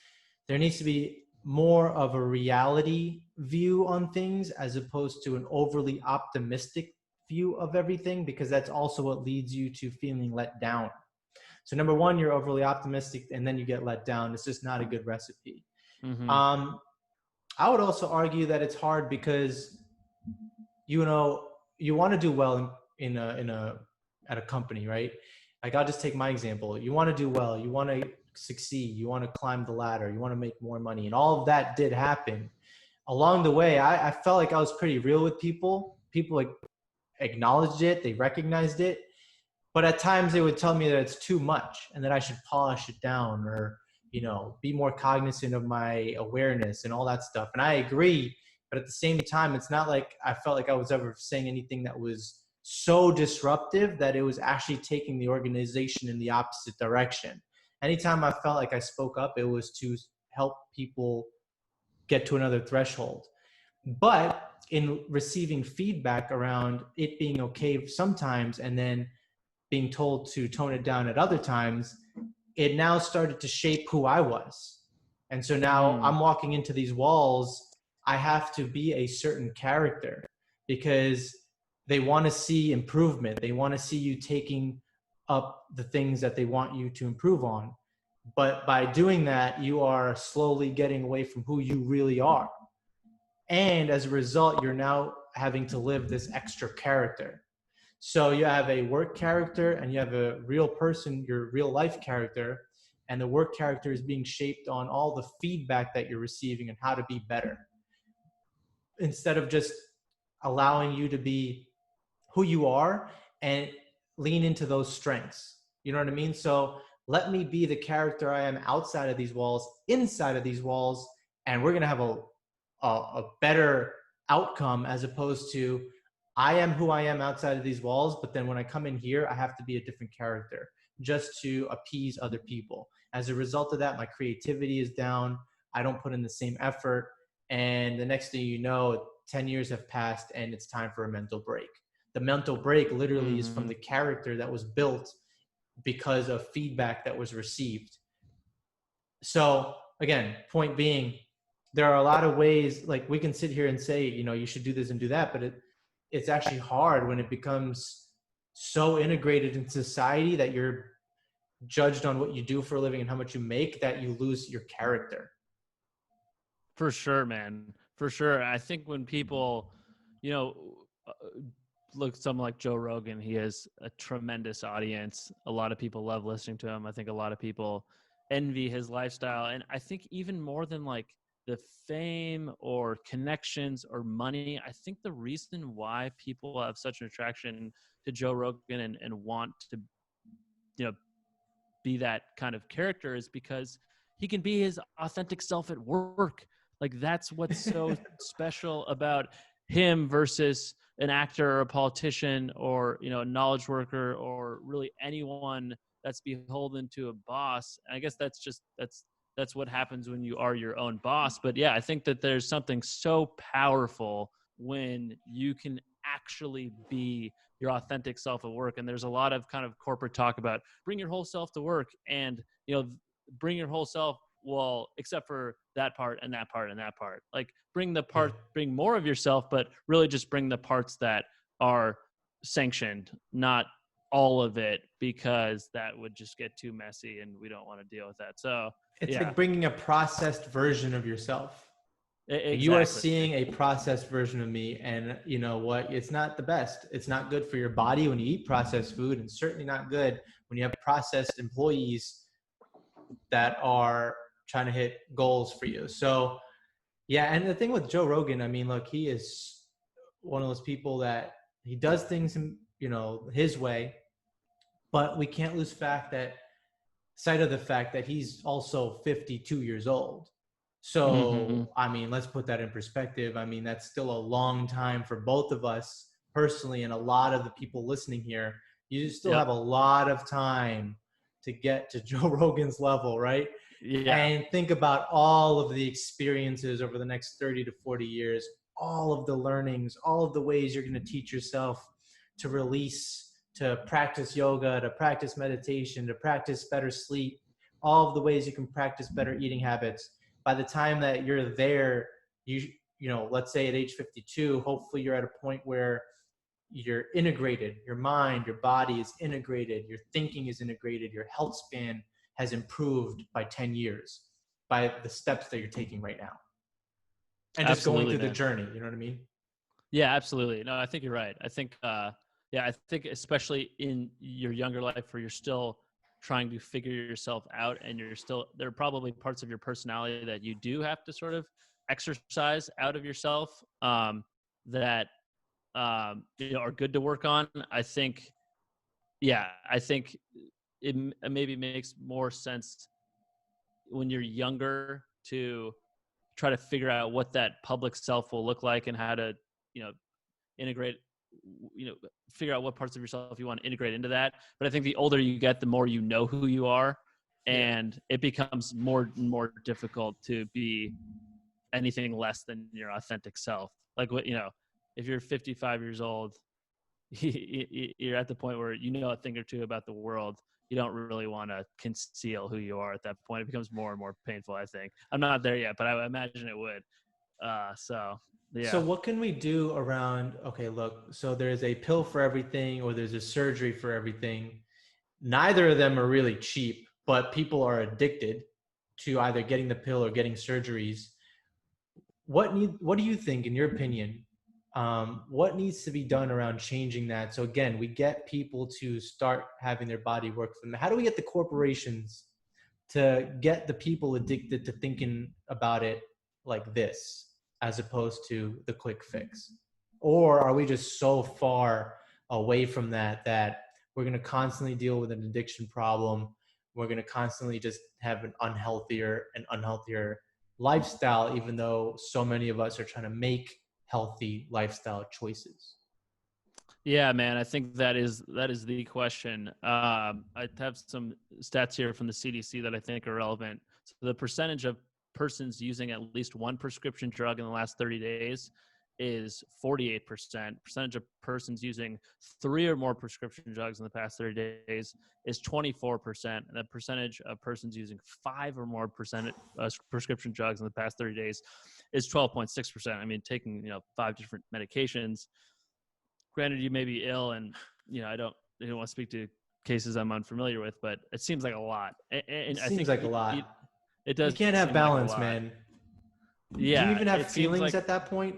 there needs to be more of a reality view on things as opposed to an overly optimistic view of everything, because that's also what leads you to feeling let down. So number one, you're overly optimistic and then you get let down. It's just not a good recipe. Mm-hmm. Um, I would also argue that it's hard because, you know, you want to do well in a at a company, right? Like, I'll just take my example. You want to do well, you want to succeed, you want to climb the ladder, you want to make more money, and all of that did happen. Along the way, I felt like I was pretty real with people. People like acknowledged it, they recognized it, but at times they would tell me that it's too much and that I should polish it down, or, you know, be more cognizant of my awareness and all that stuff. And I agree, but at the same time, it's not like I felt like I was ever saying anything that was so disruptive that it was actually taking the organization in the opposite direction. Anytime I felt like I spoke up, it was to help people get to another threshold. But in receiving feedback around it being okay sometimes and then being told to tone it down at other times, it now started to shape who I was. And so now Mm. I'm walking into these walls, I have to be a certain character because they want to see improvement. They want to see you taking up the things that they want you to improve on. But by doing that, you are slowly getting away from who you really are. And as a result, you're now having to live this extra character. So you have a work character and you have a real person, your real life character, and the work character is being shaped on all the feedback that you're receiving and how to be better, instead of just allowing you to be who you are and lean into those strengths. You know what I mean? So let me be the character I am outside of these walls, inside of these walls, and we're going to have a better outcome, as opposed to I am who I am outside of these walls, but then when I come in here, I have to be a different character just to appease other people. As a result of that, my creativity is down. I don't put in the same effort. And the next thing you know, 10 years have passed and it's time for a mental break. The mental break literally is from Mm-hmm. the character that was built because of feedback that was received. So again, point being, there are a lot of ways, like we can sit here and say, you know, you should do this and do that, but it's actually hard when it becomes so integrated in society that you're judged on what you do for a living and how much you make, that you lose your character. For sure, man. For sure. I think when people, you know, uh, look at someone like Joe Rogan, he has a tremendous audience. A lot of people love listening to him. I think a lot of people envy his lifestyle. And I think even more than like the fame or connections or money, I think the reason why people have such an attraction to Joe Rogan and want to, you know, be that kind of character is because he can be his authentic self at work. Like that's what's so special about him versus an actor or a politician or, you know, a knowledge worker or really anyone that's beholden to a boss. And I guess that's what happens when you are your own boss. But yeah, I think that there's something so powerful when you can actually be your authentic self at work. And there's a lot of kind of corporate talk about bring your whole self to work and, you know, bring your whole self, well, except for that part and that part and that part. Like bring the Yeah. part, bring more of yourself, but really just bring the parts that are sanctioned, not all of it, because that would just get too messy and we don't want to deal with that. So It's yeah. like bringing a processed version of yourself. You are Exactly. seeing a processed version of me, and you know what? It's not the best. It's not good for your body when you eat processed food, and certainly not good when you have processed employees that are trying to hit goals for you. So, yeah, and the thing with Joe Rogan, I mean, look, he is one of those people that he does things, his way, but we can't lose sight of the fact that he's also 52 years old. Hmm. So, I mean, let's put that in perspective. I mean, that's still a long time for both of us personally, and a lot of the people listening here. You still Yep. have a lot of time to get to Joe Rogan's level, right? Yeah. And think about all of the experiences over the next 30 to 40 years, all of the learnings, all of the ways you're going to teach yourself to release, to practice yoga, to practice meditation, to practice better sleep, all of the ways you can practice better eating habits. By the time that you're there, let's say at age 52, hopefully you're at a point where you're integrated, your mind, your body is integrated, your thinking is integrated, your health span has improved by 10 years by the steps that you're taking right now. And just going Absolutely, through the man. journey, you know what I mean? Yeah, absolutely. No, I think you're right. I think, yeah, I think especially in your younger life where you're still trying to figure yourself out and there are probably parts of your personality that you do have to sort of exercise out of yourself, that, are good to work on. I think, yeah, I think it maybe makes more sense when you're younger to try to figure out what that public self will look like and how to, you know, integrate, you know, figure out what parts of yourself you want to integrate into that. But I think the older you get, the more you know who you are, Yeah. and it becomes more and more difficult to be anything less than your authentic self. Like, what, if you're 55 years old, you're at the point where you know a thing or two about the world. You don't really want to conceal who you are at that point. It becomes more and more painful, I think. I'm not there yet, but I imagine it would. So So yeah. what can we do around, okay, look, so there's a pill for everything or there's a surgery for everything. Neither of them are really cheap, but people are addicted to either getting the pill or getting surgeries. What do you think, in your opinion, what needs to be done around changing that? So again, we get people to start having their body work for them. How do we get the corporations to get the people addicted to thinking about it like this, as opposed to the quick fix? Or are we just so far away from that we're going to constantly deal with an addiction problem? We're going to constantly just have an unhealthier lifestyle, even though so many of us are trying to make healthy lifestyle choices. Yeah, man, I think that is the question. I have some stats here from the CDC that I think are relevant. So the percentage of persons using at least one prescription drug in the last 30 days is 48%. Percentage of persons using 3 or more prescription drugs in the past 30 days is 24%. And the percentage of persons using 5 or more prescription drugs in the past 30 days is 12.6%. I mean, taking 5 different medications. Granted, you may be ill, and I don't want to speak to cases I'm unfamiliar with, but it seems like a lot, It and I seems think like a lot. it You does can't have seem like a balance, lot. man. Do you Yeah, even have it seems feelings like at that point?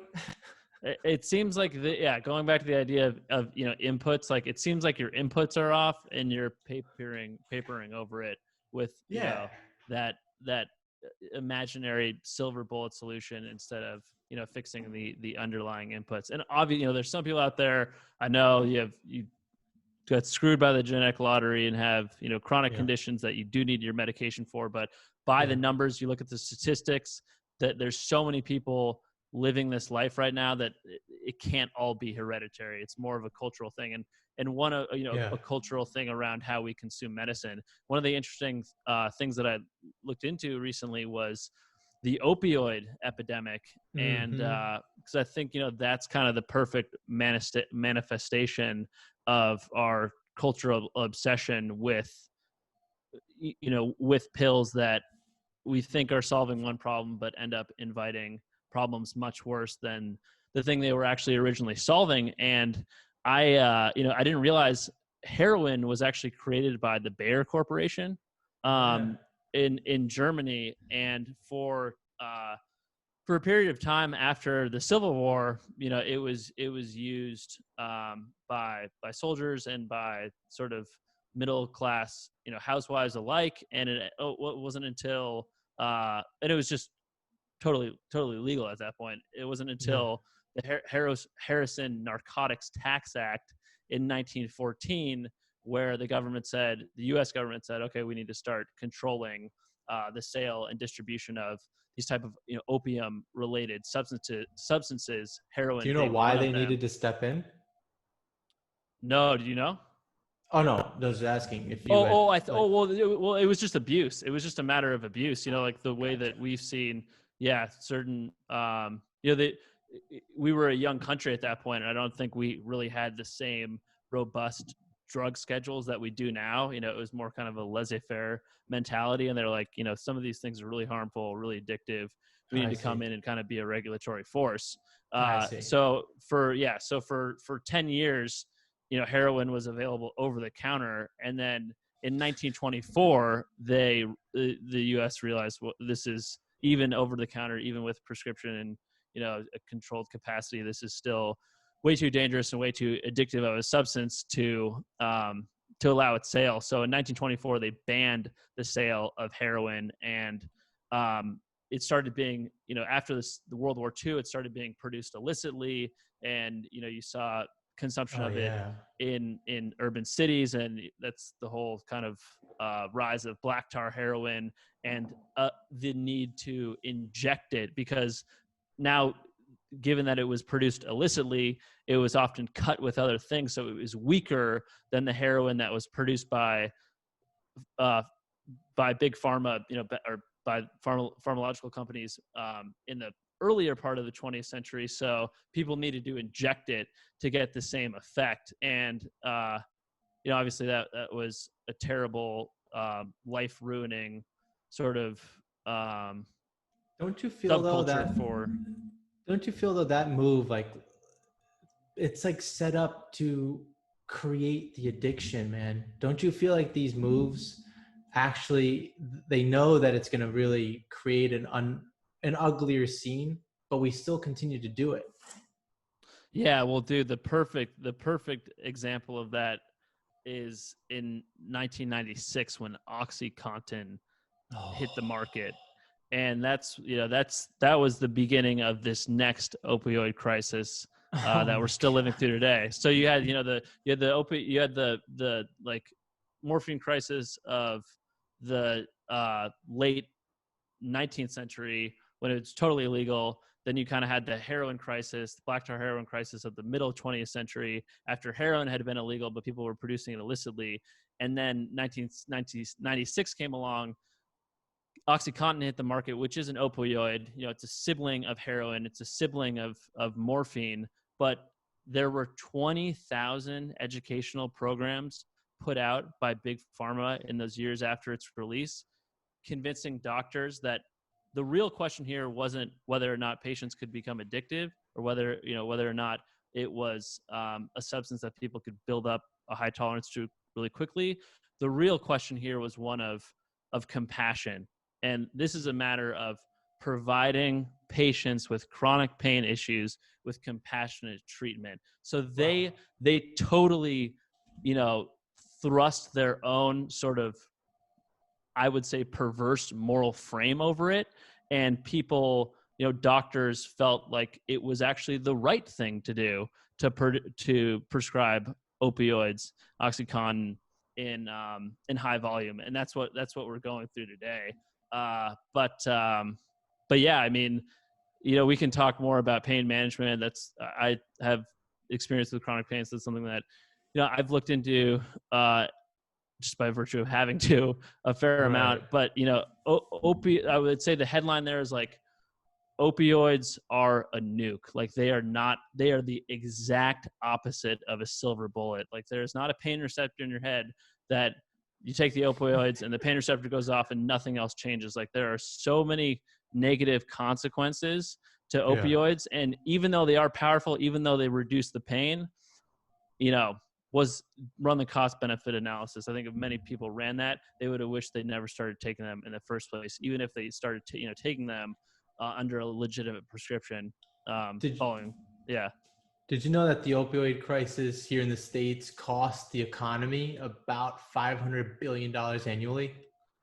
it seems like going back to the idea of inputs, like it seems like your inputs are off and you're papering over it with Yeah. that imaginary silver bullet solution instead of fixing the underlying inputs. And obviously, there's some people out there, I know you got screwed by the genetic lottery and have chronic Yeah. conditions that you do need your medication for, but by the Yeah. numbers, you look at the statistics, that there's so many people living this life right now that it can't all be hereditary. It's more of a cultural thing, and one of Yeah. a cultural thing around how we consume medicine. One of the interesting things that I looked into recently was the opioid epidemic, and Mm-hmm. because I think that's kind of the perfect manifestation of our cultural obsession with with pills that we think are solving one problem but end up inviting problems much worse than the thing they were actually originally solving. And I didn't realize heroin was actually created by the Bayer Corporation, Oh yeah. in Germany, and for for a period of time after the Civil War, it was used by soldiers and by sort of middle class, housewives alike. And it wasn't until and it was just totally legal at that point. It wasn't Yeah. until the Harrison Narcotics Tax Act in 1914 where the U.S. government said, okay, we need to start controlling the sale and distribution of these type of opium related substances, Do heroin you know being why one of they them. needed to step in? No, did you know? Oh no, I was asking if you Oh, had like. well, it was just abuse. It was just a matter of abuse, like the way that we've seen, yeah, certain, we were a young country at that point, and I don't think we really had the same robust drug schedules that we do now. It was more kind of a laissez-faire mentality, and they're like, some of these things are really harmful, really addictive. We need I to come see. in and kind of be a regulatory force. I see. So for 10 years, heroin was available over the counter. And then in 1924, the U.S. realized, well, this is even over the counter, even with prescription and a controlled capacity. This is still way too dangerous and way too addictive of a substance to allow its sale. So in 1924, they banned the sale of heroin, and it started being, after the World War II, it started being produced illicitly, and you saw consumption Oh of it yeah. in urban cities, and that's the whole kind of rise of black tar heroin and the need to inject it, because now, given that it was produced illicitly, it was often cut with other things, so it was weaker than the heroin that was produced uh, by big pharma, or by pharmacological companies in the earlier part of the 20th century. So people needed to inject it to get the same effect. And, obviously that was a terrible, life ruining sort of Don't you feel though subculture that for. don't you feel though that move, like, it's like set up to create the addiction, man? Don't you feel like these moves actually, they know that it's going to really create an uglier scene, but we still continue to do it? Yeah, well, dude, the perfect example of that is in 1996 when OxyContin hit the Oh, market, and that was the beginning of this next opioid crisis oh that we're my still living god. through today. So you had the like morphine crisis of the late 19th century when it was totally illegal. Then you kind of had the heroin crisis, the black tar heroin crisis of the middle 20th century after heroin had been illegal, but people were producing it illicitly. And then 1996 came along. OxyContin hit the market, which is an opioid. It's a sibling of heroin. It's a sibling of morphine. But there were 20,000 educational programs put out by big pharma in those years after its release, convincing doctors that the real question here wasn't whether or not patients could become addictive, or whether or not it was a substance that people could build up a high tolerance to really quickly. The real question here was one of compassion, and this is a matter of providing patients with chronic pain issues with compassionate treatment. So Wow. they totally, you know, thrust their own sort of, I would say, perverse moral frame over it. And people, doctors felt like it was actually the right thing to do to prescribe opioids, OxyContin, in high volume, and that's what we're going through today. But yeah, I mean, we can talk more about pain management. I have experience with chronic pain, so it's something that I've looked into just by virtue of having to a fair Right. amount. But I would say the headline there is like, opioids are a nuke. Like they are not. They are the exact opposite of a silver bullet. Like there's not a pain receptor in your head that you take the opioids and the pain receptor goes off and nothing else changes. Like there are so many negative consequences to Yeah. opioids, and even though they are powerful, even though they reduce the pain, you know, was run the cost benefit analysis. I think if many people ran that, they would have wished they never started taking them in the first place. Even if they started, taking them under a legitimate prescription. Did Following, yeah. Did you know that the opioid crisis here in the States costs the economy about $500 billion annually?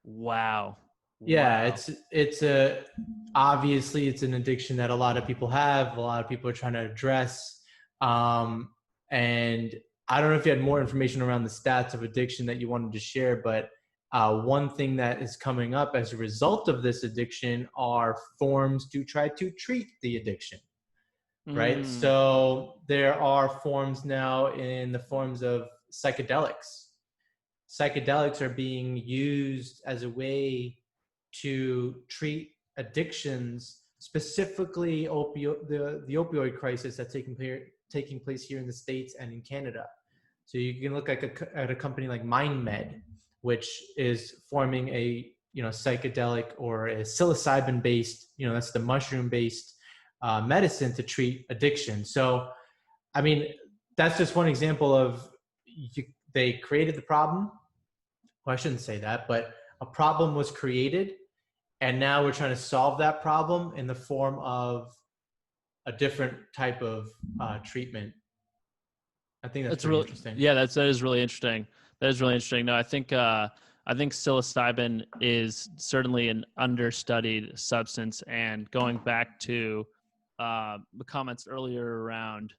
Wow. Yeah, Wow. it's a obviously it's an addiction that a lot of people have, a lot of people are trying to address. Um, and I don't know if you had more information around the stats of addiction that you wanted to share, but one thing that is coming up as a result of this addiction are forms to try to treat the addiction, right? Mm. So there are forms now in the forms of psychedelics. Psychedelics are being used as a way to treat addictions, specifically the opioid crisis that's taking place here in the States and in Canada. So you can look at a company like MindMed, which is forming a psychedelic or a psilocybin based, that's the mushroom based medicine to treat addiction. So, I mean, that's just one example of they created the problem. Well, I shouldn't say that, but a problem was created, and now we're trying to solve that problem in the form of a different type of treatment. I think that's That's pretty really, interesting. yeah, that is really interesting. That is really interesting. No, I think psilocybin is certainly an understudied substance. And going back to the comments earlier around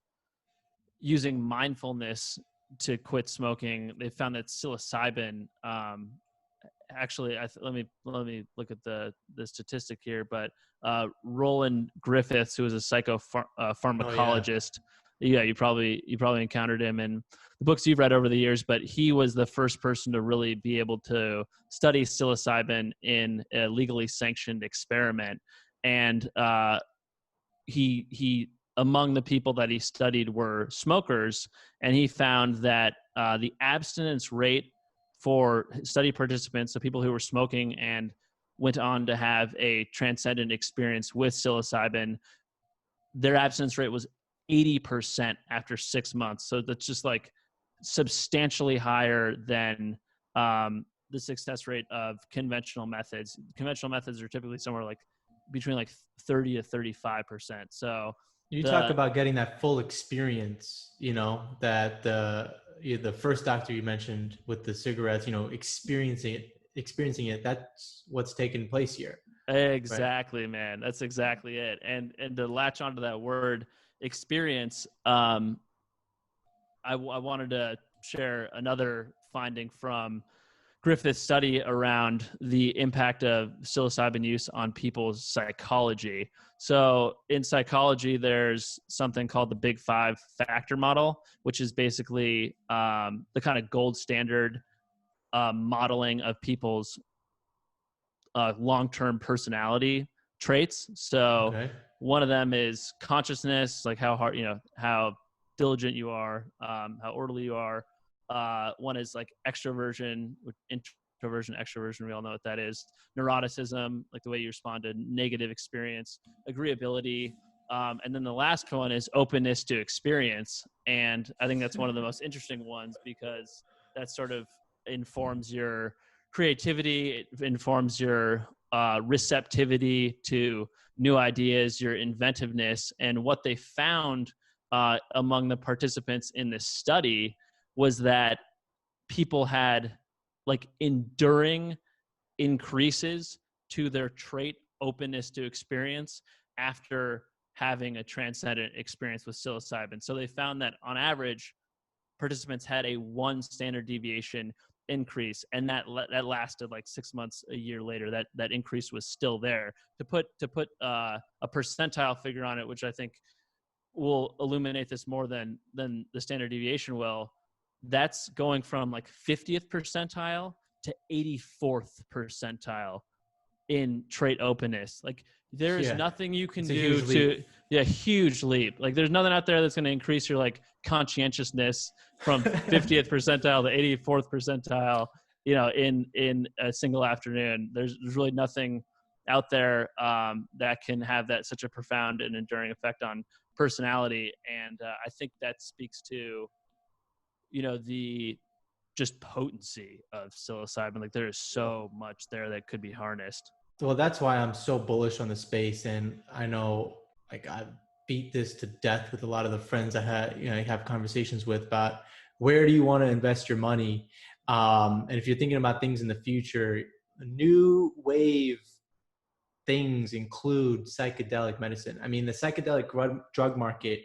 using mindfulness to quit smoking, they found that psilocybin actually let me look at the statistic here, but Roland Griffiths, who was a Oh yeah. pharmacologist, yeah, you probably encountered him in the books you've read over the years, but he was the first person to really be able to study psilocybin in a legally sanctioned experiment. And he among the people that he studied were smokers, and he found that the abstinence rate for study participants, so people who were smoking and went on to have a transcendent experience with psilocybin, their abstinence rate was 80% after 6 months. So that's just like substantially higher than the success rate of conventional methods. Conventional methods are typically somewhere like between like 30 to 35%. So You talk the about getting that full experience, that the first doctor you mentioned with the cigarettes, experiencing it. That's what's taking place here, right? exactly, man, that's exactly it. And to latch onto that word experience, I wanted to share another finding from Griffith's study around the impact of psilocybin use on people's psychology. So, in psychology, there's something called the Big Five factor model, which is basically the kind of gold standard modeling of people's long-term personality traits. So, Okay. one of them is consciousness, like how hard, how diligent you are, how orderly you are. One is like extroversion, introversion, extroversion. We all know what that is. Neuroticism, like the way you respond to negative experience. Agreeability. And then the last one is openness to experience. And I think that's one of the most interesting ones because that sort of informs your creativity. It informs your receptivity to new ideas, your inventiveness. And what they found among the participants in this study was that people had like enduring increases to their trait openness to experience after having a transcendent experience with psilocybin. So they found that on average, participants had a 1 standard deviation increase, and that lasted like 6 months, a year later. That increase was still there. To put a percentile figure on it, which I think will illuminate this more than the standard deviation will. That's going from like 50th percentile to 84th percentile in trait openness. Like there is Yeah. nothing you can It's a do huge leap. to, yeah, huge leap. Like there's nothing out there that's going to increase your like conscientiousness from 50th percentile to 84th percentile, in a single afternoon. There's really nothing out there that can have that such a profound and enduring effect on personality. And I think that speaks to, the just potency of psilocybin. Like there is so much there that could be harnessed. Well, that's why I'm so bullish on the space. And I know, like, I beat this to death with a lot of the friends I have conversations with about where do you want to invest your money. And if you're thinking about things in the future, a new wave things include psychedelic medicine. I mean, the psychedelic drug market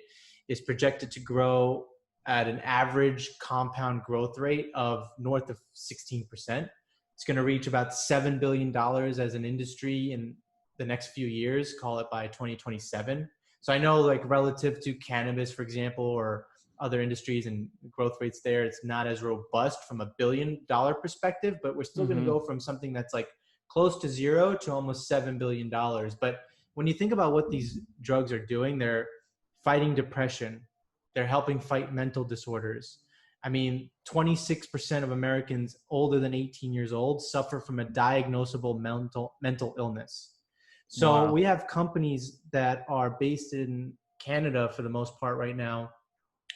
is projected to grow at an average compound growth rate of north of 16%. It's going to reach about $7 billion dollars as an industry in the next few years, call it by 2027. So I know, like, relative to cannabis, for example, or other industries and growth rates there, it's not as robust from $1 billion perspective, but we're still going to Mm-hmm. go from something that's like close to zero to almost $7 billion. But when you think about what these drugs are doing, they're fighting depression, they're helping fight mental disorders. I mean, 26% of Americans older than 18 years old suffer from a diagnosable mental illness. So Wow. we have companies that are based in Canada for the most part right now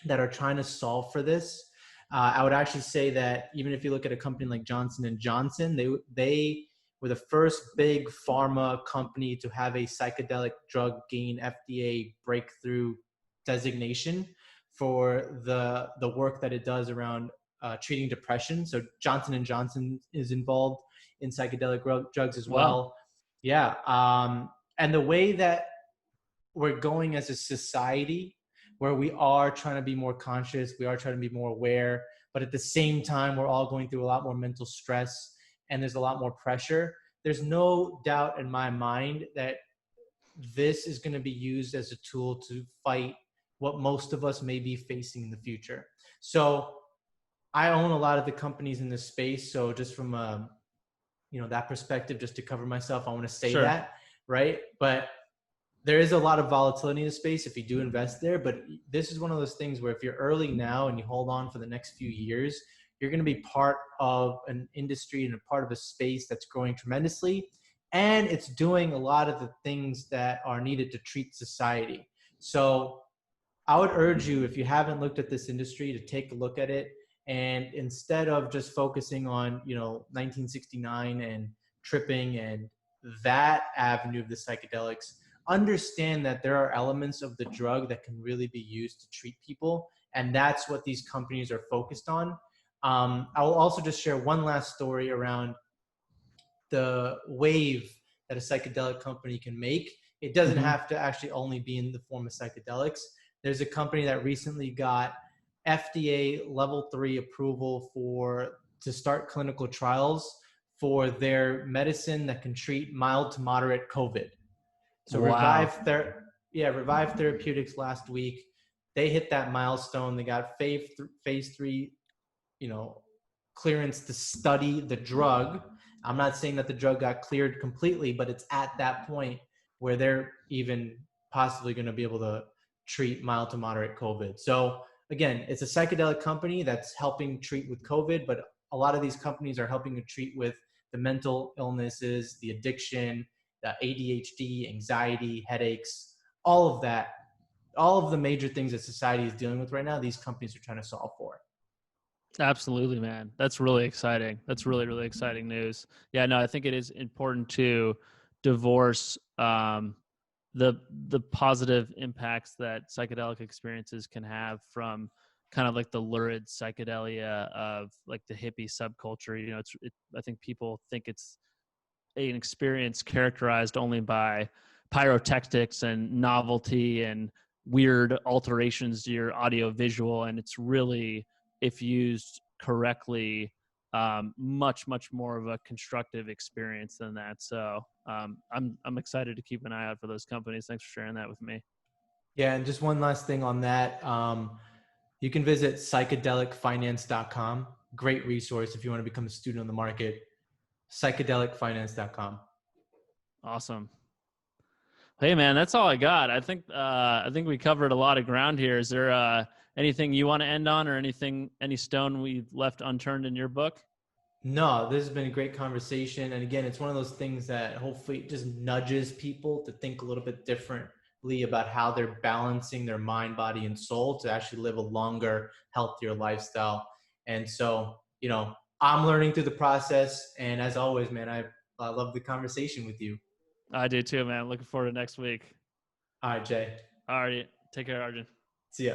that are trying to solve for this. I would actually say that even if you look at a company like Johnson and Johnson, they were the first big pharma company to have a psychedelic drug gain FDA breakthrough designation for the work that it does around treating depression. So Johnson and Johnson is involved in psychedelic drugs as Wow. well. Yeah, and the way that we're going as a society, where we are trying to be more conscious, we are trying to be more aware, but at the same time we're all going through a lot more mental stress and there's a lot more pressure. There's no doubt in my mind that this is going to be used as a tool to fight what most of us may be facing in the future. So I own a lot of the companies in this space, so just from a, that perspective, just to cover myself, I want to say Sure. that, right? But there is a lot of volatility in the space if you do invest there. But this is one of those things where if you're early now and you hold on for the next few years, you're going to be part of an industry and a part of a space that's growing tremendously. And it's doing a lot of the things that are needed to treat society. So I would urge you, if you haven't looked at this industry, to take a look at it. And instead of just focusing on, 1969 and tripping and that avenue of the psychedelics, understand that there are elements of the drug that can really be used to treat people. And that's what these companies are focused on. I will also just share one last story around the wave that a psychedelic company can make. It doesn't Mm-hmm. have to actually only be in the form of psychedelics. There's a company that recently got FDA level 3 approval to start clinical trials for their medicine that can treat mild to moderate COVID. So Wow. Revive Therapeutics last week, they hit that milestone. They got phase 3, you know, clearance to study the drug. I'm not saying that the drug got cleared completely, but it's at that point where they're even possibly going to be able to treat mild to moderate COVID. So again, it's a psychedelic company that's helping treat with COVID, but a lot of these companies are helping to treat with the mental illnesses, the addiction, the ADHD, anxiety, headaches, all of that, all of the major things that society is dealing with right now, these companies are trying to solve for. Absolutely, man. That's really exciting. That's really, really exciting news. Yeah, no, I think it is important to divorce the positive impacts that psychedelic experiences can have from kind of like the lurid psychedelia of like the hippie subculture. I think people think it's an experience characterized only by pyrotechnics and novelty and weird alterations to your audio visual, and it's really, if used correctly, much more of a constructive experience than that. So I'm excited to keep an eye out for those companies. Thanks for sharing that with me. Yeah, and just one last thing on that. You can visit psychedelicfinance.com. Great resource if you want to become a student on the market. Psychedelicfinance.com. Awesome. Hey man, that's all I got. I think we covered a lot of ground here. Is there anything you want to end on, or any stone we left unturned in your book? No, this has been a great conversation. And again, it's one of those things that hopefully just nudges people to think a little bit differently about how they're balancing their mind, body, and soul to actually live a longer, healthier lifestyle. And so, I'm learning through the process. And as always, man, I I love the conversation with you. I do too, man. Looking forward to next week. All right, Jay. All right. Take care, Arjun. See ya.